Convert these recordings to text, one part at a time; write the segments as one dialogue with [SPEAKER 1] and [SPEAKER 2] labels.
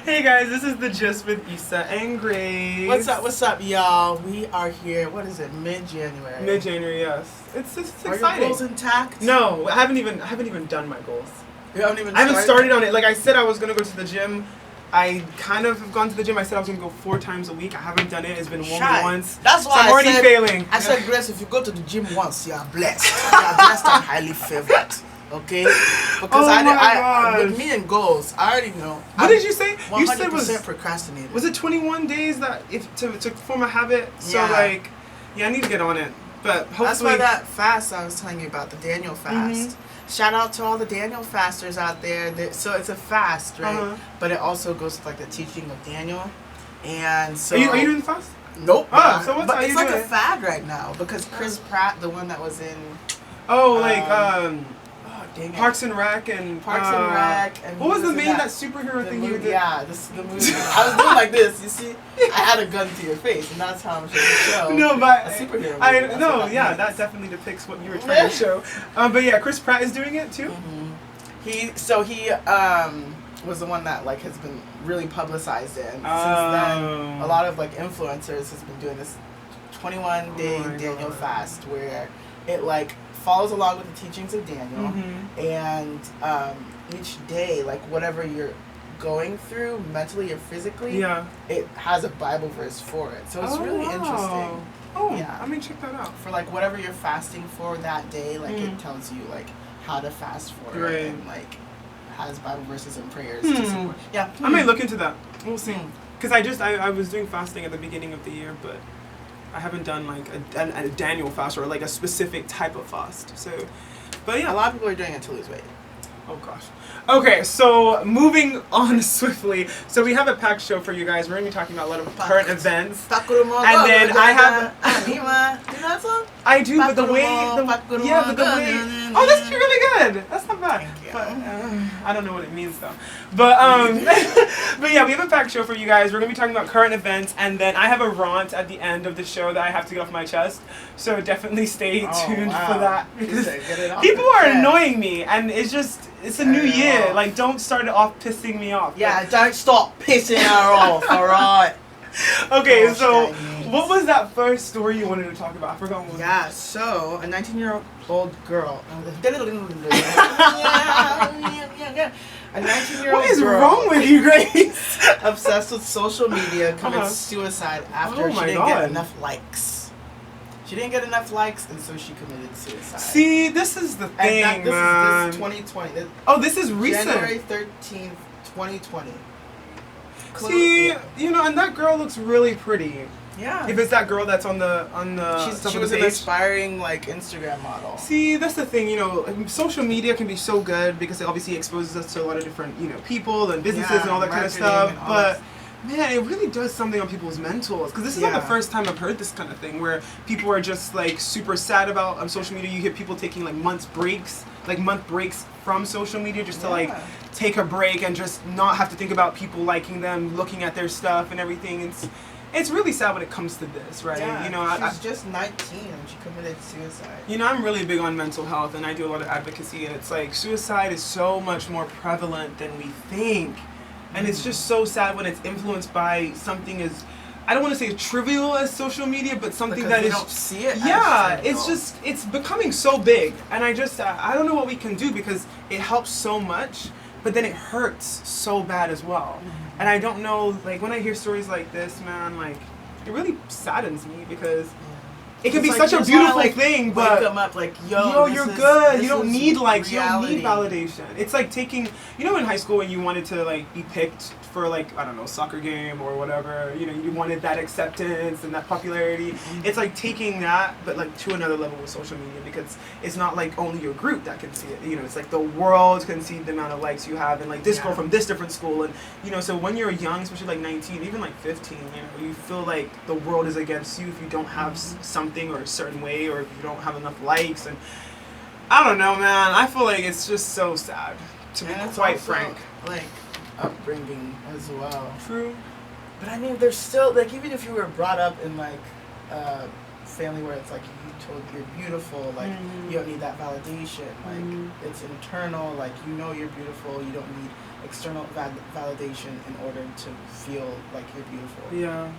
[SPEAKER 1] Hey guys, this is The Gist with Issa and Grace.
[SPEAKER 2] What's up, y'all? We are here, what is it, mid-January?
[SPEAKER 1] Mid-January, yes. It's exciting.
[SPEAKER 2] Are your goals intact?
[SPEAKER 1] No, I haven't even done my goals.
[SPEAKER 2] You haven't even
[SPEAKER 1] I haven't started on it. Like I said I was going to go to the gym. I kind of have gone to the gym. I said I was going to go 4 times a week. I haven't done it. It's been once.
[SPEAKER 2] That's why
[SPEAKER 1] I'm already failing.
[SPEAKER 2] I said, Grace, if you go to the gym once, you are blessed. You are blessed and highly favored. Okay? Because I with me and goals, I already know.
[SPEAKER 1] What did you say?
[SPEAKER 2] 100%
[SPEAKER 1] You said was
[SPEAKER 2] procrastinated.
[SPEAKER 1] Was it 21 days that to form a habit? So
[SPEAKER 2] yeah.
[SPEAKER 1] I need to get on it. But hopefully
[SPEAKER 2] that's why that fast I was telling you about, the Daniel fast. Mm-hmm. Shout out to all the Daniel fasters out there. So it's a fast, right? Uh-huh. But it also goes to like the teaching of Daniel. And so
[SPEAKER 1] Are you doing the fast?
[SPEAKER 2] Nope.
[SPEAKER 1] Oh, so
[SPEAKER 2] but it's like a fad right now because Chris Pratt, the one that was in
[SPEAKER 1] Parks and Rec and what was the that superhero thing you did?
[SPEAKER 2] Yeah, the movie. I was doing like this. You see, I had a gun to your face, and that's how I'm trying to show.
[SPEAKER 1] No, but
[SPEAKER 2] a superhero.
[SPEAKER 1] That definitely depicts what you were trying to show. But yeah, Chris Pratt is doing it too.
[SPEAKER 2] Mm-hmm. He was the one that like has been really publicized it, and since then a lot of like influencers has been doing this 21-day Daniel fast where it like follows along with the teachings of Daniel, and each day, like whatever you're going through mentally or physically, it has a Bible verse for it. So it's really interesting.
[SPEAKER 1] Oh, yeah. I mean, check that out.
[SPEAKER 2] For like whatever you're fasting for that day, like it tells you like how to fast for it, and like has Bible verses and prayers to support. Yeah,
[SPEAKER 1] I may look into that. We'll see. Because I was doing fasting at the beginning of the year, but I haven't done like a Daniel fast or like a specific type of fast. So, but yeah,
[SPEAKER 2] a lot of people are doing it to lose weight.
[SPEAKER 1] Oh gosh. Okay, so moving on swiftly. So we have a packed show for you guys. We're going to be talking about a lot of current events. And then I have...
[SPEAKER 2] Do you know that song?
[SPEAKER 1] I do, but the way... Oh, that's really good. That's not bad.
[SPEAKER 2] Thank you.
[SPEAKER 1] But, I don't know what it means though. But but yeah, we have a packed show for you guys. We're going to be talking about current events, and then I have a rant at the end of the show that I have to get off my chest. So definitely stay tuned for that. Because people are annoying me, and it's a new year. Like, don't start it off pissing me off.
[SPEAKER 2] Yeah, don't stop pissing her off, alright?
[SPEAKER 1] Okay, so what was that first story you wanted to talk about? I forgot what.
[SPEAKER 2] Yeah, so a 19-year-old girl. A 19-year-old girl.
[SPEAKER 1] What is wrong with you, Grace?
[SPEAKER 2] Obsessed with social media commits suicide after she didn't get enough likes. She didn't get enough likes, and so she committed suicide.
[SPEAKER 1] See, this is the thing,
[SPEAKER 2] man. This is 2020.
[SPEAKER 1] This is recent.
[SPEAKER 2] January 13th, 2020.
[SPEAKER 1] See, and that girl looks really pretty.
[SPEAKER 2] Yeah.
[SPEAKER 1] If it's that girl that's on the
[SPEAKER 2] she was an aspiring like Instagram model. See,
[SPEAKER 1] that's the thing, social media can be so good because it obviously exposes us to a lot of different, people and businesses and all that kind of stuff. But man, it really does something on people's mentals. Because this is not the first time I've heard this kind of thing where people are just like super sad about social media. You hear people taking like month breaks from social media just to like take a break and just not have to think about people liking them, looking at their stuff and everything. It's really sad when it comes to this, right?
[SPEAKER 2] Yeah, she's just 19 and she committed suicide.
[SPEAKER 1] I'm really big on mental health and I do a lot of advocacy, and it's like suicide is so much more prevalent than we think. And it's just so sad when it's influenced by something as, I don't want to say trivial as social media, but something that is...
[SPEAKER 2] don't see it.
[SPEAKER 1] Yeah, it's becoming so big. And I don't know what we can do because it helps so much, but then it hurts so bad as well. And I don't know, like when I hear stories like this, man, like it really saddens me because it can be such a beautiful thing, but
[SPEAKER 2] wake them up like, yo,
[SPEAKER 1] you're good. You don't need likes. You don't need validation. It's like taking, in high school when you wanted to like be picked for like, I don't know, soccer game or whatever. You wanted that acceptance and that popularity. It's like taking that, but like to another level with social media because it's not like only your group that can see it. It's like the world can see the amount of likes you have, and like this girl from this different school, and so when you're young, especially like 19, even like 15, you feel like the world is against you if you don't have something or a certain way, or if you don't have enough likes. And I don't know, man, I feel like it's just so sad, to be quite frank.
[SPEAKER 2] Like upbringing as well.
[SPEAKER 1] True.
[SPEAKER 2] But I mean, there's still like, even if you were brought up in like family where it's like you told you're beautiful, like you don't need that validation, like it's internal, like you know you're beautiful, you don't need external validation in order to feel like you're beautiful.
[SPEAKER 1] Yeah.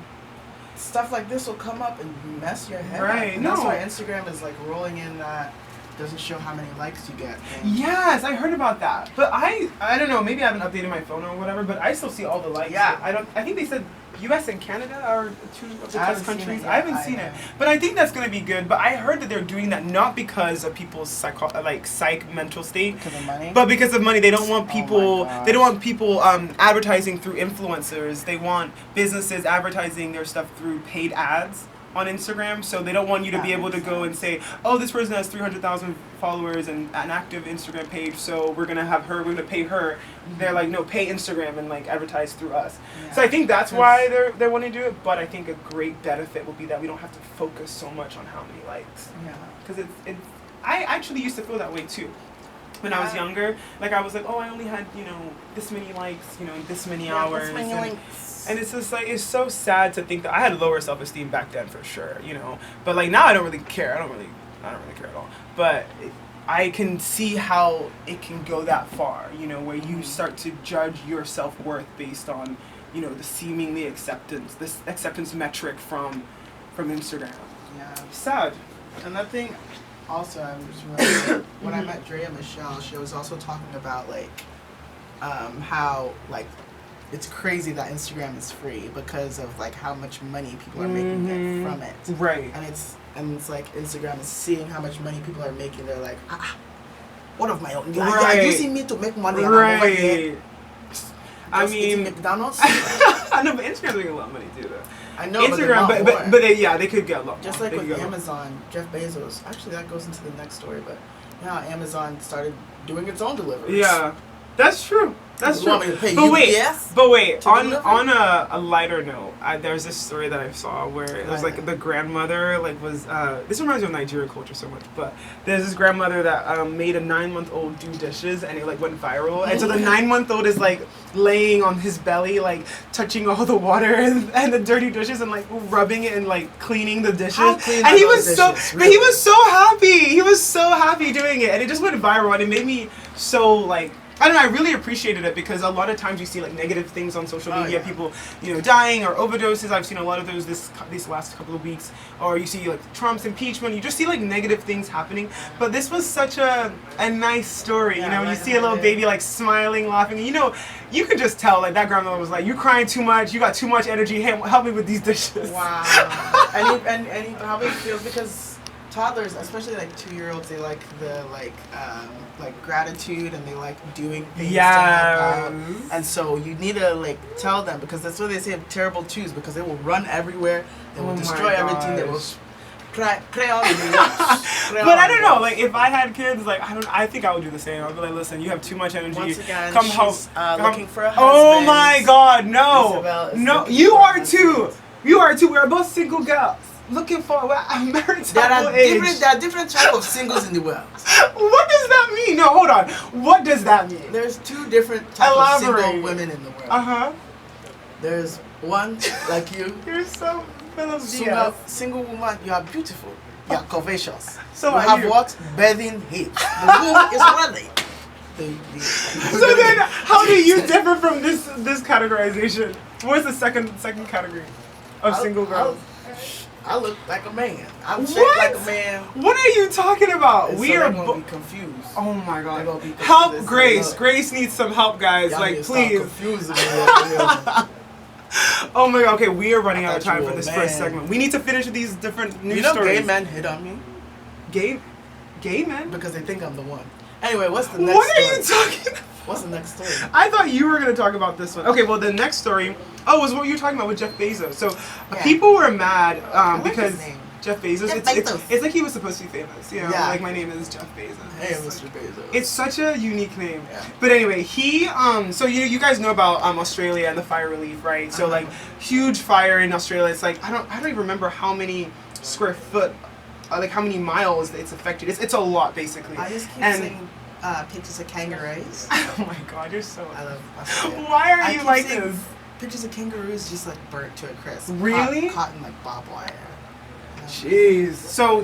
[SPEAKER 2] Stuff like this will come up and mess your head
[SPEAKER 1] Right.
[SPEAKER 2] up. And that's why Instagram is like rolling in that doesn't show how many likes you get.
[SPEAKER 1] Yes, I heard about that. But I don't know, maybe I haven't updated my phone or whatever, but I still see all the likes.
[SPEAKER 2] Yeah.
[SPEAKER 1] I think they said US and Canada are two of the test countries. I haven't seen it.
[SPEAKER 2] know.
[SPEAKER 1] But I think that's going to be good. But I heard that they're doing that not because of people's psych mental state,
[SPEAKER 2] Because of money?
[SPEAKER 1] but because of money. They don't want people
[SPEAKER 2] gosh.
[SPEAKER 1] they don't want people advertising through influencers. They want businesses advertising their stuff through paid ads on Instagram. So they don't want you to be able to go and say, "Oh, this person has 300,000 followers and an active Instagram page, so we're going to pay her." They're like, "No, pay Instagram and like advertise through us."
[SPEAKER 2] Yeah.
[SPEAKER 1] So I think that's why they want to do it, but I think a great benefit will be that we don't have to focus so much on how many likes.
[SPEAKER 2] Yeah.
[SPEAKER 1] Because I actually used to feel that way too. When I was younger, like I was like, "Oh, I only had, this many likes, this many hours."
[SPEAKER 2] This many links.
[SPEAKER 1] And it's just like, it's so sad to think that I had lower self-esteem back then for sure, But like now I don't really care. I don't really care at all. But I can see how it can go that far, where you start to judge your self-worth based on, the seemingly this acceptance metric from Instagram.
[SPEAKER 2] Yeah.
[SPEAKER 1] Sad.
[SPEAKER 2] Another thing, also, I was remembering when I met Drea Michelle, she was also talking about how it's crazy that Instagram is free because of how much money people are making from it.
[SPEAKER 1] Right.
[SPEAKER 2] And it's like Instagram is seeing how much money people are making. They're like, what of my own? Are you using me to make money? And I'm over here
[SPEAKER 1] I
[SPEAKER 2] just eating
[SPEAKER 1] mean,
[SPEAKER 2] McDonald's.
[SPEAKER 1] I know, but Instagram's making a lot of money too, though.
[SPEAKER 2] I know,
[SPEAKER 1] Instagram, but they could get a lot more.
[SPEAKER 2] Just like
[SPEAKER 1] They could
[SPEAKER 2] with
[SPEAKER 1] get a lot.
[SPEAKER 2] Amazon, Jeff Bezos. Actually, that goes into the next story, but now Amazon started doing its own deliveries.
[SPEAKER 1] Yeah, that's true. That's
[SPEAKER 2] You
[SPEAKER 1] true.
[SPEAKER 2] want me to pay
[SPEAKER 1] But
[SPEAKER 2] UPS
[SPEAKER 1] wait.
[SPEAKER 2] to
[SPEAKER 1] On
[SPEAKER 2] deliver?
[SPEAKER 1] a lighter note, there's this story that I saw where it was like the grandmother was. This reminds me of Nigerian culture so much, but there's this grandmother that made a 9-month-old do dishes and it went viral, and so the 9-month-old is laying on his belly, touching all the water and the dirty dishes and rubbing it and cleaning the dishes. And he was but he was so happy. He was so happy doing it, and it just went viral, and it made me so I don't know, I really appreciated it because a lot of times you see negative things on social media, people, dying or overdoses. I've seen a lot of those these last couple of weeks. Or you see Trump's impeachment. You just see negative things happening. But this was such a nice story. You see a little baby smiling, laughing. You could just tell that grandmother was like, "You're crying too much. You got too much energy. Hey, help me with these dishes."
[SPEAKER 2] Wow. and he probably feels because toddlers, especially 2-year-olds, they like the gratitude and they like doing things to help out. And so you need to tell them, because that's what they say of terrible twos, because they will run everywhere, they will destroy everything, they will cry on the
[SPEAKER 1] But I don't know, if I had kids, I think I would do the same. I'd be like, "Listen, you have too much energy.
[SPEAKER 2] Once again,
[SPEAKER 1] come
[SPEAKER 2] she's
[SPEAKER 1] home."
[SPEAKER 2] looking for a husband.
[SPEAKER 1] Oh my God, no,
[SPEAKER 2] Isabel is
[SPEAKER 1] no,
[SPEAKER 2] looking
[SPEAKER 1] you
[SPEAKER 2] for a
[SPEAKER 1] are
[SPEAKER 2] husband.
[SPEAKER 1] too. You are too. We're both single girls looking for a married
[SPEAKER 2] There
[SPEAKER 1] age.
[SPEAKER 2] are different types of singles in the world.
[SPEAKER 1] What does that mean? No, hold on. What does that mean?
[SPEAKER 2] There's 2 different types of single women in the world. There's one like you.
[SPEAKER 1] You're so full of BS.
[SPEAKER 2] Single woman, you are beautiful. You are curvaceous.
[SPEAKER 1] So
[SPEAKER 2] you
[SPEAKER 1] are
[SPEAKER 2] have
[SPEAKER 1] you.
[SPEAKER 2] what? Bathing heat. The womb is ready.
[SPEAKER 1] So then, how do you differ from this categorization? What's the second category of single girls?
[SPEAKER 2] I look like a man. I'm shaped
[SPEAKER 1] What?
[SPEAKER 2] like a man.
[SPEAKER 1] What are you talking about?
[SPEAKER 2] And
[SPEAKER 1] We
[SPEAKER 2] so
[SPEAKER 1] are
[SPEAKER 2] they're gonna be confused.
[SPEAKER 1] Oh my
[SPEAKER 2] They're gonna
[SPEAKER 1] God!
[SPEAKER 2] be confused.
[SPEAKER 1] Help, Grace.
[SPEAKER 2] Look.
[SPEAKER 1] Grace needs some help, guys.
[SPEAKER 2] Y'all need to stop
[SPEAKER 1] Please.
[SPEAKER 2] confusing me.
[SPEAKER 1] Oh my God! Okay, we are running
[SPEAKER 2] I
[SPEAKER 1] out of
[SPEAKER 2] thought you
[SPEAKER 1] time
[SPEAKER 2] were
[SPEAKER 1] for
[SPEAKER 2] a
[SPEAKER 1] this
[SPEAKER 2] man.
[SPEAKER 1] first segment. We need to finish these different news
[SPEAKER 2] You know,
[SPEAKER 1] stories.
[SPEAKER 2] gay men hit on me
[SPEAKER 1] Gay men?
[SPEAKER 2] because they think I'm the one. Anyway, what's the next
[SPEAKER 1] What are
[SPEAKER 2] story?
[SPEAKER 1] you talking about?
[SPEAKER 2] What's the next story?
[SPEAKER 1] I thought you were going to talk about this one. Okay, well, the next story, was what you were talking about with Jeff Bezos. So, people were mad
[SPEAKER 2] I like
[SPEAKER 1] because
[SPEAKER 2] his name.
[SPEAKER 1] Jeff Bezos,
[SPEAKER 2] Jeff
[SPEAKER 1] it's
[SPEAKER 2] Bezos.
[SPEAKER 1] like he was supposed to be famous.
[SPEAKER 2] Yeah.
[SPEAKER 1] My name is Jeff Bezos.
[SPEAKER 2] Hey, Mr. Bezos.
[SPEAKER 1] It's such a unique name.
[SPEAKER 2] Yeah.
[SPEAKER 1] But anyway, he, so you guys know about Australia and the fire relief, right? So, huge fire in Australia. It's I don't even remember how many square foot, how many miles it's affected. It's a lot, basically.
[SPEAKER 2] I just keep seeing pictures of kangaroos.
[SPEAKER 1] Oh my God, you're so...
[SPEAKER 2] I love Australia.
[SPEAKER 1] Why are
[SPEAKER 2] I
[SPEAKER 1] you
[SPEAKER 2] keep
[SPEAKER 1] like
[SPEAKER 2] seeing
[SPEAKER 1] this?
[SPEAKER 2] Pictures of kangaroos just burnt to a crisp.
[SPEAKER 1] Really?
[SPEAKER 2] Caught in barbed wire.
[SPEAKER 1] Jeez. So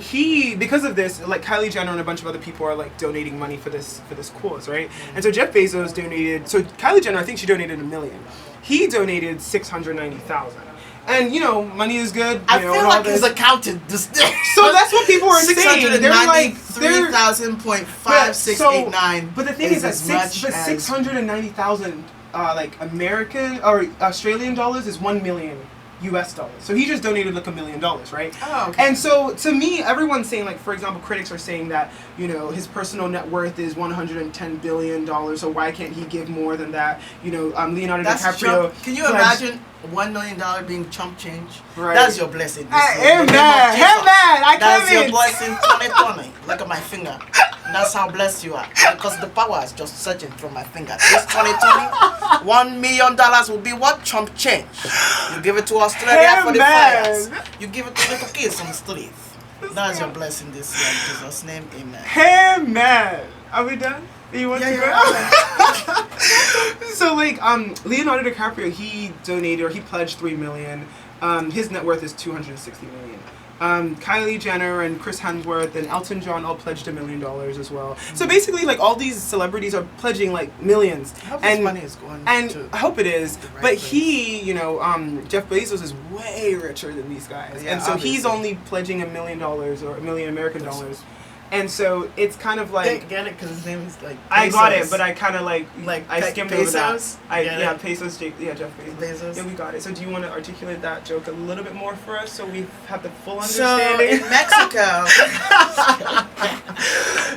[SPEAKER 1] because of this, like Kylie Jenner and a bunch of other people are like donating money for this cause, right? And so Jeff Bezos donated. So Kylie Jenner, I think she donated $1 million. He donated 690,000. And money is good.
[SPEAKER 2] I feel like his accountant.
[SPEAKER 1] So that's what people are saying. They're like
[SPEAKER 2] 3,000.5689.
[SPEAKER 1] But the thing is that 690,000 like American or Australian dollars is $1 million. US dollars. So he just donated like $1 million, right?
[SPEAKER 2] Oh, okay.
[SPEAKER 1] And so to me, everyone's saying, like, for example, critics are saying that, his personal net worth is $110 billion, so why can't he give more than that? Leonardo DiCaprio.
[SPEAKER 2] Can you imagine $1 million being chump change?
[SPEAKER 1] Right.
[SPEAKER 2] That's your blessing.
[SPEAKER 1] Hey, man, I
[SPEAKER 2] That's your blessing, 2020. Look at my finger. That's how blessed you are. Because the power is just surging through my finger. This 2020, $1 million will be what? Chump change. You give it to Australia for the fires. You give it to little kids on the street. That's your blessing this year in Jesus' name. Amen.
[SPEAKER 1] Hey, man. Are we done? You want to go? So, like, Leonardo DiCaprio, he donated or he pledged $3 million. His net worth is $260 million. Kylie Jenner and Chris Hemsworth and Elton John all pledged $1 million as well. So basically, like, all these celebrities are pledging like millions.
[SPEAKER 2] I hope this money is going to
[SPEAKER 1] I hope it is.
[SPEAKER 2] the right
[SPEAKER 1] But
[SPEAKER 2] place.
[SPEAKER 1] he, Jeff Bezos is way richer than these guys,
[SPEAKER 2] Yeah,
[SPEAKER 1] and so he's
[SPEAKER 2] obviously.
[SPEAKER 1] only pledging $1 million or $1 million American dollars. And so it's kind of like
[SPEAKER 2] Get it because his name is like Bezos.
[SPEAKER 1] I got it, but I kind of like I skimmed over that.
[SPEAKER 2] Bezos?
[SPEAKER 1] Jeff Bezos. Jeff
[SPEAKER 2] Bezos.
[SPEAKER 1] Yeah, we got it. So do you want to articulate that joke a little bit more for us so we have the full
[SPEAKER 2] So
[SPEAKER 1] understanding?
[SPEAKER 2] in Mexico,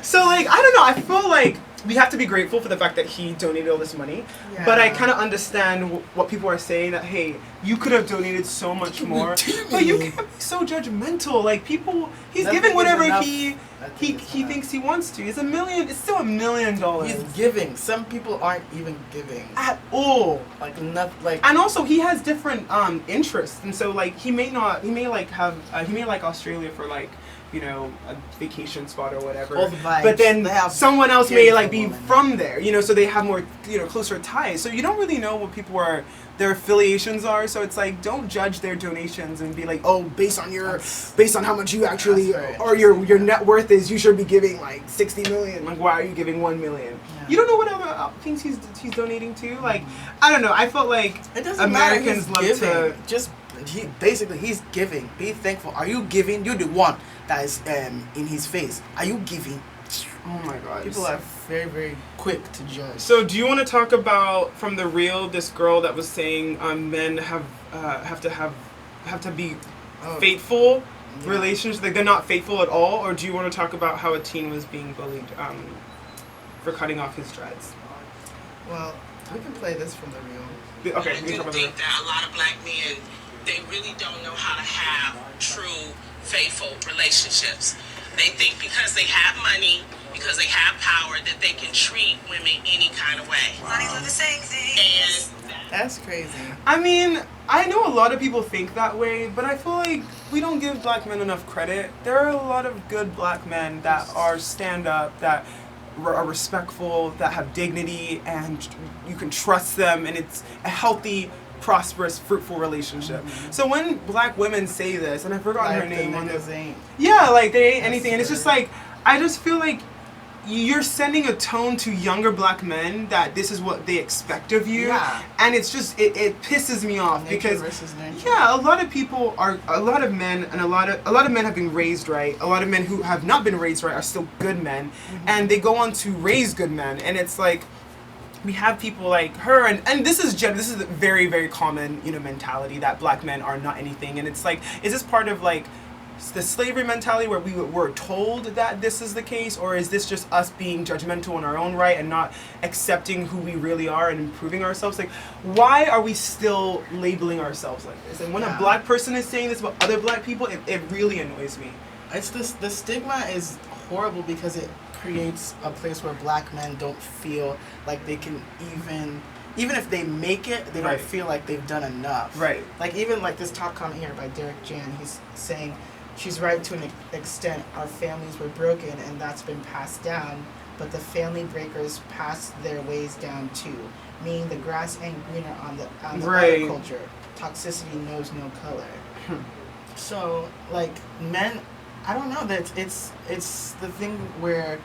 [SPEAKER 1] So like I don't know. I feel like we have to be grateful for the fact that he donated all this money, but I kind of understand what people are saying that hey, you could have donated so much more, but you can't be so judgmental. Like people, he's giving whatever he thinks he wants to. It's $1 million. It's still $1 million.
[SPEAKER 2] he's giving. Some people aren't even giving
[SPEAKER 1] At all.
[SPEAKER 2] Like nothing. Like
[SPEAKER 1] And also he has different interests, and so like he may like Australia for like a vacation spot or whatever.
[SPEAKER 2] All the vibes.
[SPEAKER 1] But then
[SPEAKER 2] They have
[SPEAKER 1] someone else may like be
[SPEAKER 2] beautiful women.
[SPEAKER 1] from there, so they have more closer ties. So you don't really know what people are their affiliations are. So it's like don't judge their donations and be like, oh, based on how much you actually or your net worth is, you should be giving like 60 million. Like why are you giving 1 million? Yeah. You don't know what other things he's donating to. Like I don't know. I felt like
[SPEAKER 2] it doesn't
[SPEAKER 1] Americans
[SPEAKER 2] matter.
[SPEAKER 1] love to
[SPEAKER 2] just he's giving. Be thankful. Are you giving? You're the one that is in his face. Are you giving?
[SPEAKER 1] Oh my God.
[SPEAKER 2] People are very, very quick to judge.
[SPEAKER 1] So do you want to talk about from The Real this girl that was saying men have to be faithful relationships, like they're not faithful at all, or do you want to talk about how a teen was being bullied for cutting off his dreads?
[SPEAKER 2] Well, we can play this from The Real.
[SPEAKER 1] Okay,
[SPEAKER 3] I do think that a lot of black men, they really don't know how to have true, faithful relationships. They think because they have money, because they have power, that they can treat women any kind of way.
[SPEAKER 4] Money for the same thing.
[SPEAKER 3] And
[SPEAKER 2] That's crazy.
[SPEAKER 1] I mean, I know a lot of people think that way, but I feel like we don't give black men enough credit. There are a lot of good black men that are stand-up, that are respectful, that have dignity, and you can trust them, and it's a healthy, prosperous, fruitful relationship. So when black women say this, and I forgot her name on this, yeah, like they ain't anything, and it's just like I just feel like you're sending a tone to younger black men that this is what they expect of you, and it's just it pisses me off because a lot of people are a lot of men and a lot of men have been raised right. A lot of men who have not been raised right are still good men, and they go on to raise good men, and it's like we have people like her, and this is a very, very common mentality that black men are not anything, and it's like, is this part of like the slavery mentality where we were told that this is the case, or is this just us being judgmental in our own right and not accepting who we really are and improving ourselves? Like, why are we still labeling ourselves like this? And when a black person is saying this about other black people, it really annoys me.
[SPEAKER 2] It's the stigma is horrible because it creates a place where black men don't feel like they can even if they make it, they don't feel like they've done enough. Right. Like even like this top comment here by Derek Jan, he's saying, she's right to an extent, our families were broken and that's been passed down, but the family breakers passed their ways down too, meaning the grass ain't greener on the agriculture. Toxicity knows no color. So, like, men, I don't know, that it's the thing where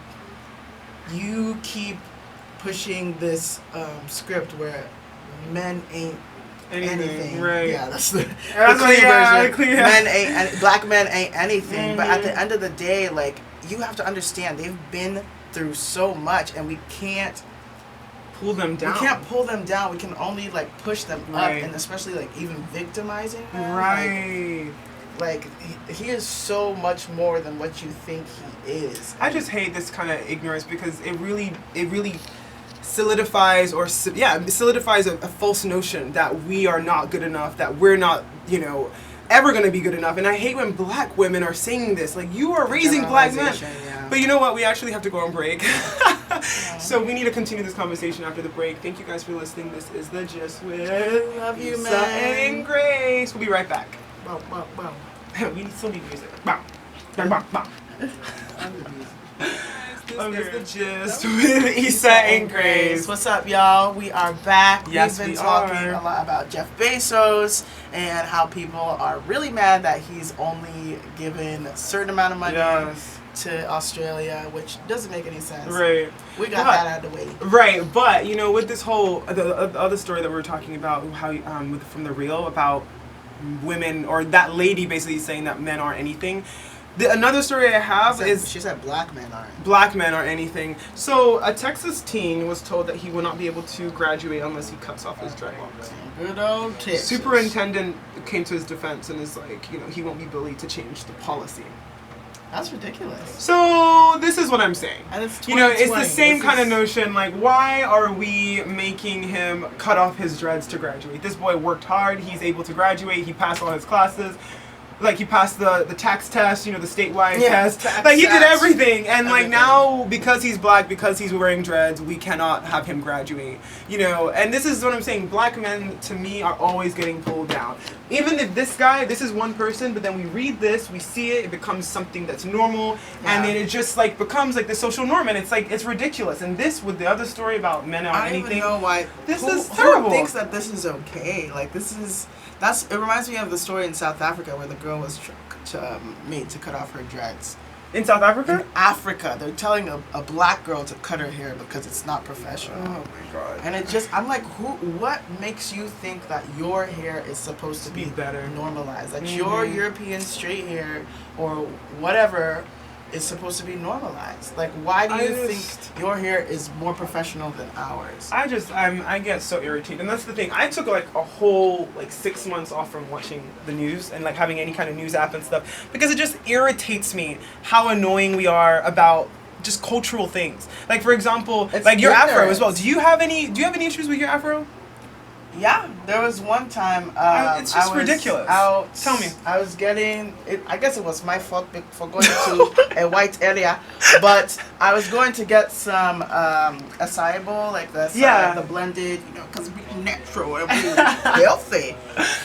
[SPEAKER 2] you keep pushing this script where men ain't anything.
[SPEAKER 1] Right.
[SPEAKER 2] Yeah, that's the
[SPEAKER 1] That's
[SPEAKER 2] clean version.
[SPEAKER 1] clean,
[SPEAKER 2] Black men ain't anything. But at the end of the day, like, you have to understand, they've been through so much, and we can't
[SPEAKER 1] pull them down.
[SPEAKER 2] We can't pull them down. We can only like push them
[SPEAKER 1] Right.
[SPEAKER 2] up, and especially like even victimizing them.
[SPEAKER 1] Right.
[SPEAKER 2] Like he is so much more than what you think he is.
[SPEAKER 1] I just hate this kind of ignorance because it really solidifies solidifies a false notion that we are not good enough, that we're not, ever going to be good enough. And I hate when black women are saying this, like, you are raising black men.
[SPEAKER 2] Yeah.
[SPEAKER 1] But you know what? We actually have to go on break. So we need to continue this conversation after the break. Thank you guys for listening. This is The Gist with
[SPEAKER 2] Love you,
[SPEAKER 1] Lisa
[SPEAKER 2] man.
[SPEAKER 1] and Grace. We'll be right back.
[SPEAKER 2] Wow, wow, wow.
[SPEAKER 1] We still need music. Bow. Bow, bow. This is The Gist with Issa and Grace.
[SPEAKER 2] What's up, y'all? We are back.
[SPEAKER 1] Yes,
[SPEAKER 2] We've been
[SPEAKER 1] we
[SPEAKER 2] talking
[SPEAKER 1] are.
[SPEAKER 2] a lot about Jeff Bezos and how people are really mad that he's only given a certain amount of money to Australia, which doesn't make any sense.
[SPEAKER 1] Right.
[SPEAKER 2] We got that out of the way.
[SPEAKER 1] Right, but with this whole the other story that we were talking about, how from the reel about women, or that lady basically saying that men aren't anything. Another story I have is
[SPEAKER 2] she said black men aren't.
[SPEAKER 1] Black men aren't anything. So a Texas teen was told that he will not be able to graduate unless he cuts off his dreadlocks.
[SPEAKER 2] Good old Texas.
[SPEAKER 1] Superintendent came to his defense and is like, he won't be bullied to change the policy.
[SPEAKER 2] That's ridiculous.
[SPEAKER 1] So this is what I'm saying.
[SPEAKER 2] And it's
[SPEAKER 1] it's the same kind of notion. Like, why are we making him cut off his dreads to graduate? This boy worked hard. He's able to graduate. He passed all his classes. Like, he passed the tax test, the statewide test. Like, he did everything. And, like, now, because he's black, because he's wearing dreads, we cannot have him graduate. And this is what I'm saying. Black men, to me, are always getting pulled down. Even if this is one person, but then we read this, we see it, it becomes something that's normal. Yeah. And then it just, like, becomes, like, the social norm. And it's, like, it's ridiculous. And this, with the other story about men aren't anything.
[SPEAKER 2] I don't even know why.
[SPEAKER 1] This is terrible.
[SPEAKER 2] Who thinks that this is okay? Like, it reminds me of the story in South Africa where the girl was made to cut off her dreads.
[SPEAKER 1] In South Africa?
[SPEAKER 2] In Africa. They're telling a black girl to cut her hair because it's not professional.
[SPEAKER 1] Oh my God.
[SPEAKER 2] And I'm like, what makes you think that your hair is supposed to be
[SPEAKER 1] better,
[SPEAKER 2] normalized? That your European straight hair or whatever is supposed to be normalized? Like, why do you think your hair is more professional than ours?
[SPEAKER 1] I get so irritated, and that's the thing. I took like a whole 6 months off from watching the news and like having any kind of news app and stuff because it just irritates me how annoying we are about just cultural things. Like, for example, like your afro as well. Do you have any issues with your afro?
[SPEAKER 2] Yeah, there was one time.
[SPEAKER 1] It's just ridiculous. Tell me.
[SPEAKER 2] I was getting. I guess it was my fault for going to a white area, but I was going to get some acai bowl, like the blended, because we're natural and we're healthy.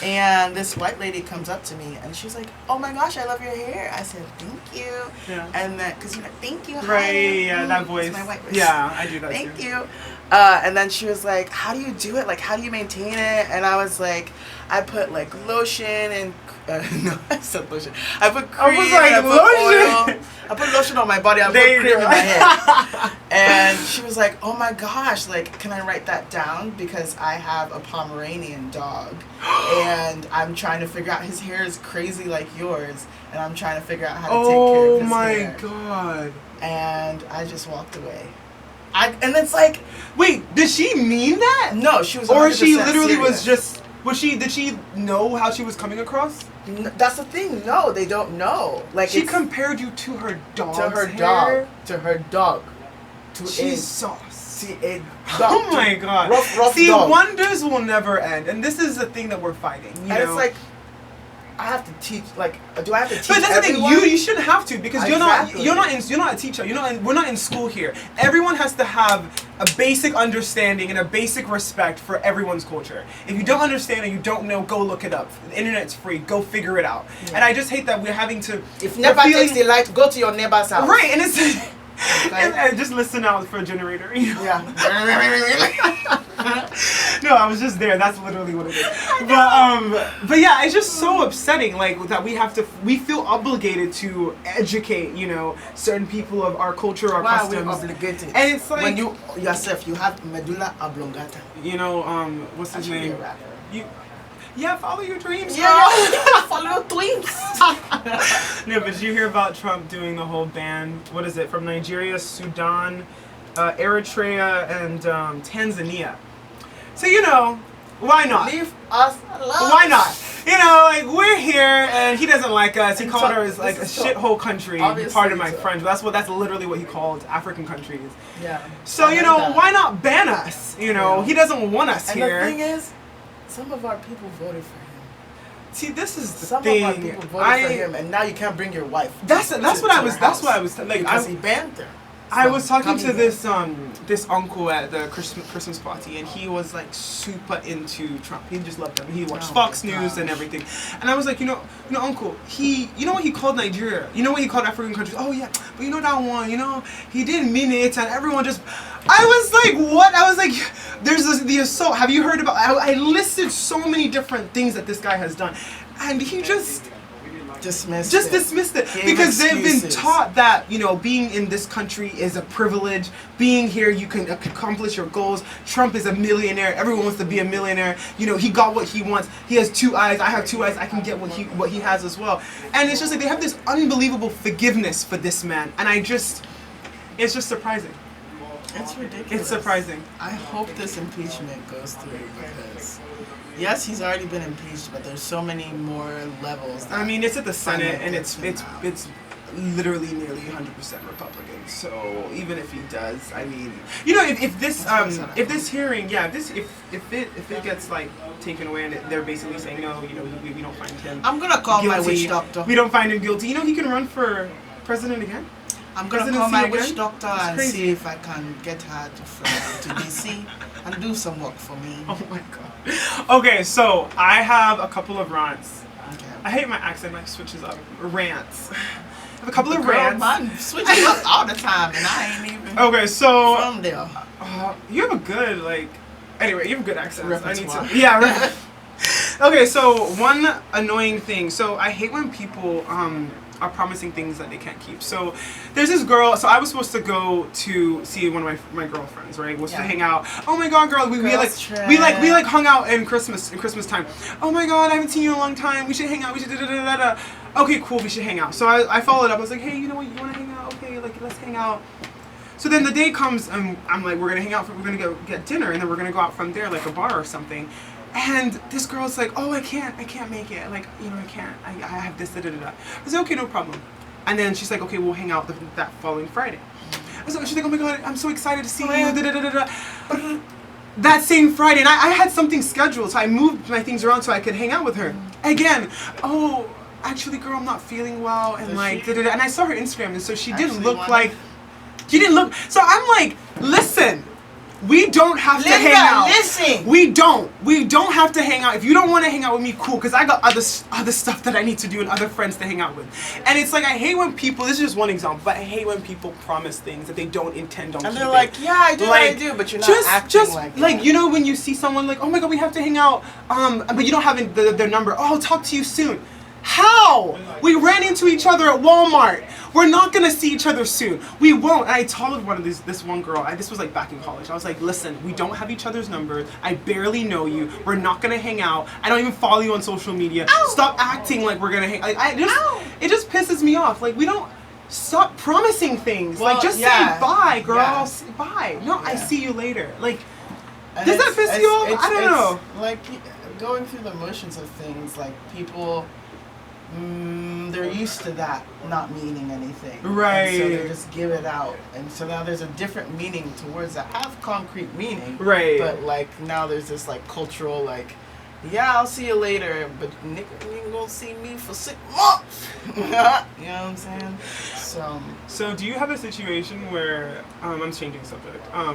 [SPEAKER 2] And this white lady comes up to me and she's like, "Oh my gosh, I love your hair." I said, "Thank you."
[SPEAKER 1] Yeah.
[SPEAKER 2] And then, because thank you.
[SPEAKER 1] Right. Yeah, that voice.
[SPEAKER 2] That's my white voice.
[SPEAKER 1] Yeah, I do that
[SPEAKER 2] Thank
[SPEAKER 1] too.
[SPEAKER 2] you. And then she was like, "How do you do it? Like, how do you maintain it?" And I was like, "I put like lotion and no, I said lotion. I put cream.
[SPEAKER 1] I was like,
[SPEAKER 2] I put
[SPEAKER 1] lotion.
[SPEAKER 2] oil. I put lotion on my body. I put cream in my hair." And she was like, "Oh my gosh! Like, can I write that down? Because I have a Pomeranian dog, and I'm trying to figure out his hair is crazy like yours, and I'm trying to figure out how to take care of his hair."
[SPEAKER 1] Oh my God!
[SPEAKER 2] And I just walked away. And it's like,
[SPEAKER 1] wait, did she mean that?
[SPEAKER 2] No, she was.
[SPEAKER 1] Or she literally
[SPEAKER 2] serious.
[SPEAKER 1] was just. Did she know how she was coming across?
[SPEAKER 2] That's the thing. No, they don't know. Like,
[SPEAKER 1] she compared you to her dog.
[SPEAKER 2] To her dog. To
[SPEAKER 1] a dog.
[SPEAKER 2] Oh
[SPEAKER 1] my God.
[SPEAKER 2] Rough dog.
[SPEAKER 1] Wonders will never end, and this is the thing that we're fighting. You know?
[SPEAKER 2] It's like, I have to teach. Like, do I have to teach?
[SPEAKER 1] But that's
[SPEAKER 2] everyone?
[SPEAKER 1] the thing. You shouldn't have to because
[SPEAKER 2] Exactly.
[SPEAKER 1] you're not a teacher. We're not in school here. Everyone has to have a basic understanding and a basic respect for everyone's culture. If you don't understand and you don't know, go look it up. The internet's free. Go figure it out. Yeah. And I just hate that we're having to.
[SPEAKER 2] If neighbor takes the light, go to your neighbor's house.
[SPEAKER 1] Right, and it's. And just listen out for a generator.
[SPEAKER 2] Yeah.
[SPEAKER 1] No, I was just there. That's literally what it is. But yeah, it's just so upsetting. Like that we feel obligated to educate, certain people of our culture, our customs.
[SPEAKER 2] Why are we obligated?
[SPEAKER 1] And it's like
[SPEAKER 2] when you yourself, you have medulla oblongata.
[SPEAKER 1] What's his name? Yeah, follow your dreams.
[SPEAKER 2] Yeah, follow your dreams.
[SPEAKER 1] No, but did you hear about Trump doing the whole ban? What is it? From Nigeria, Sudan, Eritrea, and Tanzania. So why not?
[SPEAKER 2] Leave us alone.
[SPEAKER 1] Why not? We're here, and he doesn't like us. He called us like a shithole country. Pardon my French. That's literally what he called African countries.
[SPEAKER 2] Yeah.
[SPEAKER 1] So why not ban us? He doesn't want us here.
[SPEAKER 2] And the thing is, some of our people voted for him.
[SPEAKER 1] See, this is the
[SPEAKER 2] some
[SPEAKER 1] thing.
[SPEAKER 2] Some of our people voted for him, and now you can't bring your wife.
[SPEAKER 1] That's what I was like.
[SPEAKER 2] Because he banned her.
[SPEAKER 1] I was talking to this uncle at the Christmas party, and he was like super into Trump. He just loved him. He watched Fox News and everything. And I was like, uncle, what he called Nigeria? What he called African countries? Oh yeah, but that one, he didn't mean it, and everyone just. I was like, what? I was like, there's the assault. Have you heard about? I listed so many different things that this guy has done, and he just. Dismissed it because they've been taught that being in this country is a privilege. Being here, you can accomplish your goals. Trump is a millionaire. Everyone wants to be a millionaire. He got what he wants. He has 2 eyes. I have 2 eyes. I can get what he has as well. And it's just like they have this unbelievable forgiveness for this man, and it's just surprising.
[SPEAKER 2] It's ridiculous.
[SPEAKER 1] It's surprising.
[SPEAKER 2] I hope this impeachment goes through because. Yes, he's already been impeached, but there's so many more levels.
[SPEAKER 1] It's at the Senate, and it's literally nearly 100% Republican. So even if he does, if this hearing, if it gets like taken away, and they're basically saying no, we don't find him.
[SPEAKER 2] I'm gonna call
[SPEAKER 1] guilty.
[SPEAKER 2] My witch doctor.
[SPEAKER 1] We don't find him guilty. He can run for president again.
[SPEAKER 2] I'm gonna call my witch doctor and see if I can get her to fly to DC and do some work for me.
[SPEAKER 1] Oh my god. Okay, so I have a couple of rants. Okay. I hate my accent, like switches up. Rants. I have a couple of rants.
[SPEAKER 2] Mine switches up all the time, and I ain't even.
[SPEAKER 1] Okay, so
[SPEAKER 2] from there.
[SPEAKER 1] You have a good Anyway, you have a good accent.
[SPEAKER 2] Repertoire.
[SPEAKER 1] I need to. Yeah. Right. Okay, so one annoying thing. So I hate when people are promising things that they can't keep. So there's this girl. So I was supposed to go to see one of my girlfriends, right? Was to hang out. Oh my god, girl, we hung out in Christmas time. Oh my god, I haven't seen you in a long time. We should hang out. We should da. Okay, cool. We should hang out. So I followed up. I was like, hey, you know what? You want to hang out? Okay, let's hang out. So then the day comes, and I'm like, we're gonna hang out. We're gonna go get dinner, and then we're gonna go out from there, like a bar or something. And this girl's like, oh, I can't make it. I can't. I have this, da. I said, okay, no problem. And then she's like, okay, we'll hang out that following Friday. She's like, oh my god, I'm so excited to see you, da. But that same Friday, and I had something scheduled, so I moved my things around so I could hang out with her. Again, oh, actually, girl, I'm not feeling well, and da. And I saw her Instagram, and so she didn't look like, so I'm like, listen. We don't have to hang out.
[SPEAKER 2] Listen.
[SPEAKER 1] We don't have to hang out. If you don't want to hang out with me, cool. Because I got other stuff that I need to do and other friends to hang out with. And it's like I hate when people. This is just one example, but I hate when people promise things that they don't intend on keeping.
[SPEAKER 2] And they're like, yeah, I do, I do, but you're not acting like that.
[SPEAKER 1] When you see someone like, oh my god, we have to hang out, but you don't have their number. Oh, I'll talk to you soon. How? We ran into each other at Walmart. We're not gonna see each other soon. We won't. And I told this one girl, this was like back in college. I was like, listen, we don't have each other's numbers. I barely know you. We're not gonna hang out. I don't even follow you on social media. Ow. Stop acting like we're gonna hang. It just pisses me off. Like we don't stop promising things.
[SPEAKER 2] Well,
[SPEAKER 1] say bye, girl. Yeah. Bye. No, I see you later. Like, does that piss you off? I don't know.
[SPEAKER 2] Like going through the motions of things, like people. They're used to that not meaning anything.
[SPEAKER 1] Right.
[SPEAKER 2] And so they just give it out. And so now there's a different meaning to words that have concrete meaning.
[SPEAKER 1] Right.
[SPEAKER 2] But like now there's this like cultural like, yeah, I'll see you later, but nigga, you ain't gonna see me for 6 months. You know what I'm saying?
[SPEAKER 1] So do you have a situation where I'm changing subject? On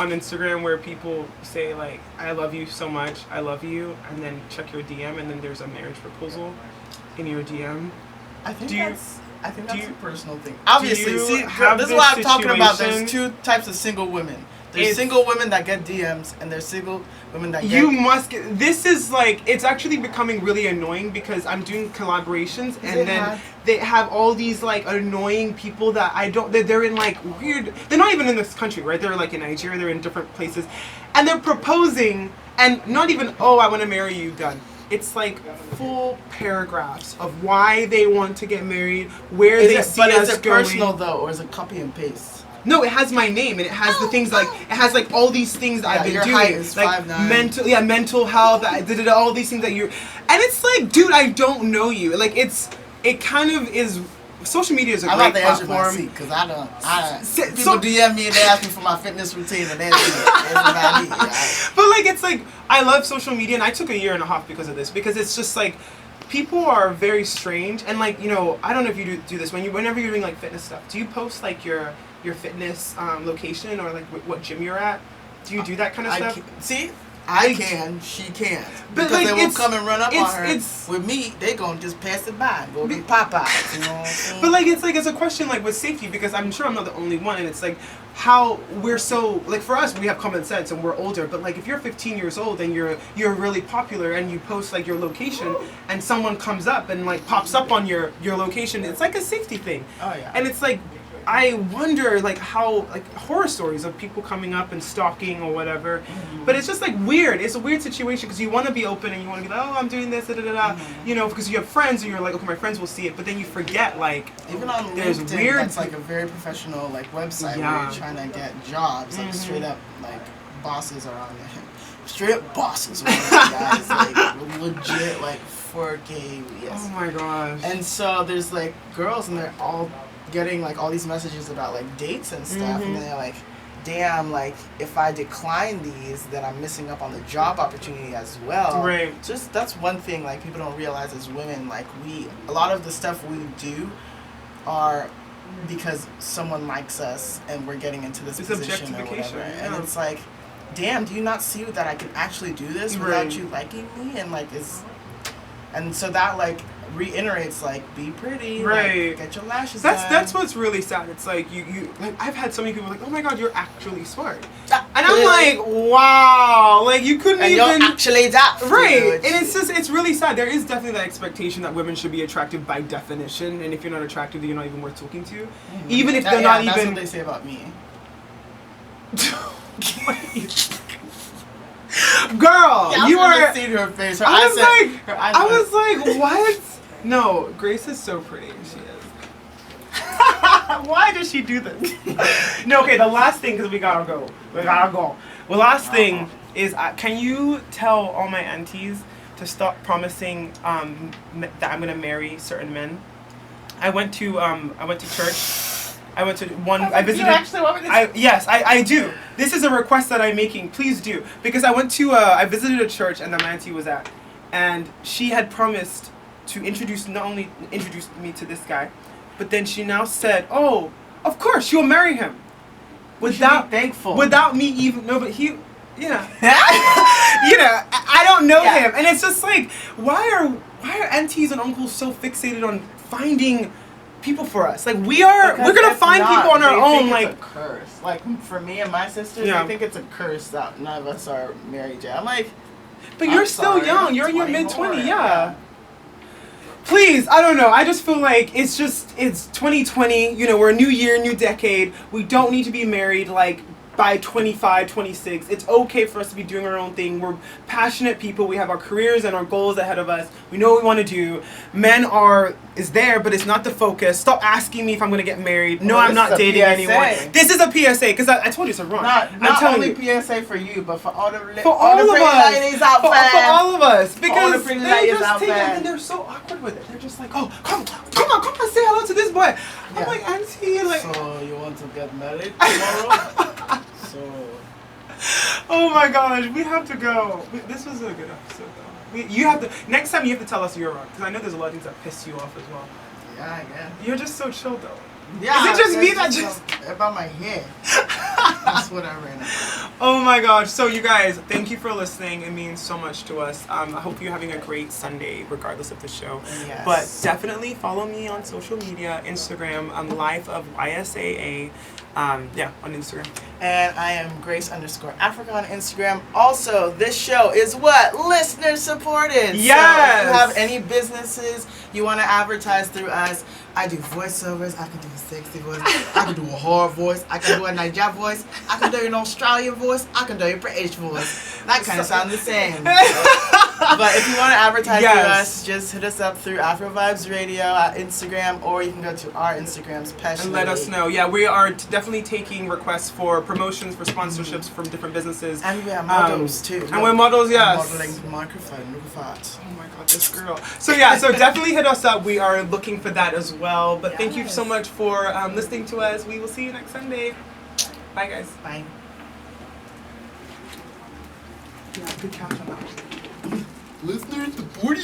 [SPEAKER 1] Instagram where people say like, I love you so much, I love you, and then check your DM and then there's a marriage proposal in your DM.
[SPEAKER 2] I I think that's a personal thing.
[SPEAKER 1] Do
[SPEAKER 2] Obviously,
[SPEAKER 1] you
[SPEAKER 2] see,
[SPEAKER 1] have
[SPEAKER 2] this is what I'm
[SPEAKER 1] this
[SPEAKER 2] talking about. There's
[SPEAKER 1] situation?
[SPEAKER 2] 2 types of single women. There's single women that get DMs, and there's single women that get...
[SPEAKER 1] You must get... This is like... It's actually becoming really annoying because I'm doing collaborations and then they have all these like annoying people that I don't... They're in like weird... They're not even in this country, right? They're like in Nigeria, they're in different places. And they're proposing and not even, oh, I want to marry you, done. It's like full paragraphs of why they want to get married, where they see us going.
[SPEAKER 2] But is it personal though, or is it copy and paste?
[SPEAKER 1] No, it has my name and it has the things like it has like all these things that I've been doing,
[SPEAKER 2] height is
[SPEAKER 1] like
[SPEAKER 2] 5'9".
[SPEAKER 1] mental health. I did all these things that you, and it's like, dude, I don't know you. Like it kind of is. Social media is a great platform.
[SPEAKER 2] Because I don't. People DM me and they ask me for my fitness routine and that's
[SPEAKER 1] But like it's like I love social media and I took 1.5 years because of this because it's just like. People are very strange and like, you know, I don't know if you do this whenever you're doing like fitness stuff. Do you post like your fitness location or like what gym you're at? Do you do that kind of stuff?
[SPEAKER 2] See, I can, she can't.
[SPEAKER 1] But
[SPEAKER 2] because
[SPEAKER 1] like,
[SPEAKER 2] they will come and run up on her. With me, they gonna just pass it by and go be Popeyes, you know what I'm saying?
[SPEAKER 1] But like, it's a question like with safety because I'm sure I'm not the only one and it's like how we're so, like for us, we have common sense and we're older, but like if you're 15 years old and you're really popular and you post like your location and someone comes up and like pops up on your location, it's like a safety thing.
[SPEAKER 2] Oh yeah.
[SPEAKER 1] And it's like, I wonder like how like horror stories of people coming up and stalking or whatever, but it's just like weird. It's a weird situation because you want to be open and you want to be like, oh, I'm doing this, you know, because you have friends and you're like, okay, my friends will see it, but then you forget like
[SPEAKER 2] even on
[SPEAKER 1] there's
[SPEAKER 2] LinkedIn,
[SPEAKER 1] weird.
[SPEAKER 2] that's like a very professional like website where you're trying to get jobs, like straight up like bosses are on there. Straight up bosses are on there, guys, like legit like 4K. Yes.
[SPEAKER 1] Oh my gosh.
[SPEAKER 2] And so there's like girls and they're all getting like all these messages about like dates and stuff and they're like, damn, like if I decline these then I'm missing up on the job opportunity as well.
[SPEAKER 1] Right.
[SPEAKER 2] Just that's one thing like people don't realize as women, like a lot of the stuff we do are because someone likes us and we're getting into this position or whatever. And it's like, damn, do you not see that I can actually do this without you liking me? And like and so that like reiterates like be pretty, like, get your lashes done.
[SPEAKER 1] That's what's really sad. It's like you like I've had so many people like, oh my god, you're actually smart, and I'm like, wow, like you couldn't
[SPEAKER 2] and
[SPEAKER 1] even
[SPEAKER 2] you're actually that
[SPEAKER 1] right. And it's really sad. There is definitely that expectation that women should be attractive by definition, and if you're not attractive, then you're not even worth talking to, even if they're not even.
[SPEAKER 2] That's what they say about me.
[SPEAKER 1] Girl, you are.
[SPEAKER 2] Seen her face.
[SPEAKER 1] I was like, what? No, Grace is so pretty. She is. Why does she do this? No, okay. The last thing, because we gotta go. The last thing is, can you tell all my aunties to stop promising that I'm gonna marry certain men? I went to church. I went to one. I visited.
[SPEAKER 2] You actually want me to?
[SPEAKER 1] Yes, I do. This is a request that I'm making. Please do, because I went to. I visited a church, and the my auntie was at, and she had promised to not only introduce me to this guy, but then she now said, "Oh, of course she'll marry him." Without me even but he, I don't know him, and it's just like, why are aunties and uncles so fixated on finding people for us? Like we're gonna find people on our own. Like
[SPEAKER 2] it's a curse. Like for me and my sisters, I think it's a curse that none of us are married yet. I'm like,
[SPEAKER 1] but you're still young. You're in your mid-20s. Yeah. Please, I don't know. I just feel like it's 2020. You know, we're a new year, new decade. We don't need to be married like by 25, 26. It's okay for us to be doing our own thing. We're passionate people. We have our careers and our goals ahead of us. We know what we want to do. Men is there, but it's not the focus. Stop asking me if I'm going to get married. No, I'm not dating anyone. This is a PSA because I told you it's wrong.
[SPEAKER 2] Not only PSA for you, but for all the
[SPEAKER 1] ladies
[SPEAKER 2] out there.
[SPEAKER 1] For all of us. Because
[SPEAKER 2] all the pretty ladies out there.
[SPEAKER 1] And they're so awkward with it. They're just like, oh, come on, say hello to this boy. I'm like, auntie, like.
[SPEAKER 2] So you want to get married tomorrow?
[SPEAKER 1] Oh my gosh, we have to go. This was a good episode though. Next time you have to tell us you're wrong, because I know there's a lot of things that piss you off as well.
[SPEAKER 2] Yeah.
[SPEAKER 1] You're just so chill though.
[SPEAKER 2] Yeah.
[SPEAKER 1] Is it just me that just
[SPEAKER 2] about my hair? Whatever.
[SPEAKER 1] Oh my gosh. So you guys, thank you for listening. It means so much to us. I hope you're having a great Sunday regardless of the show.
[SPEAKER 2] Yes.
[SPEAKER 1] But definitely follow me on social media, Instagram, Life of YSAA. On Instagram.
[SPEAKER 2] And I am Grace_Africa on Instagram. Also, this show is what? Listener supported.
[SPEAKER 1] Yes.
[SPEAKER 2] So if you have any businesses you want to advertise through us, I do voiceovers. I can do a sexy voice. I can do a hard voice. I can do a Niger voice. I can do an Australian voice. I can do a British voice. That kind of sounds the same. But if you want to advertise through us, just hit us up through Afro Vibes Radio at Instagram, or you can go to our Instagrams,
[SPEAKER 1] and let us know. Yeah, we are definitely taking requests for promotions, for sponsorships from different businesses.
[SPEAKER 2] And we are models too.
[SPEAKER 1] And we're models, yes.
[SPEAKER 2] Modeling microphone, look at that.
[SPEAKER 1] Oh my god, this girl. So yeah, so definitely hit us up. We are looking for that as well. But thank you so much for listening to us. We will see you next Sunday. Bye guys.
[SPEAKER 2] Bye.
[SPEAKER 1] Yeah, good catch on that one.
[SPEAKER 2] Listeners, the 40.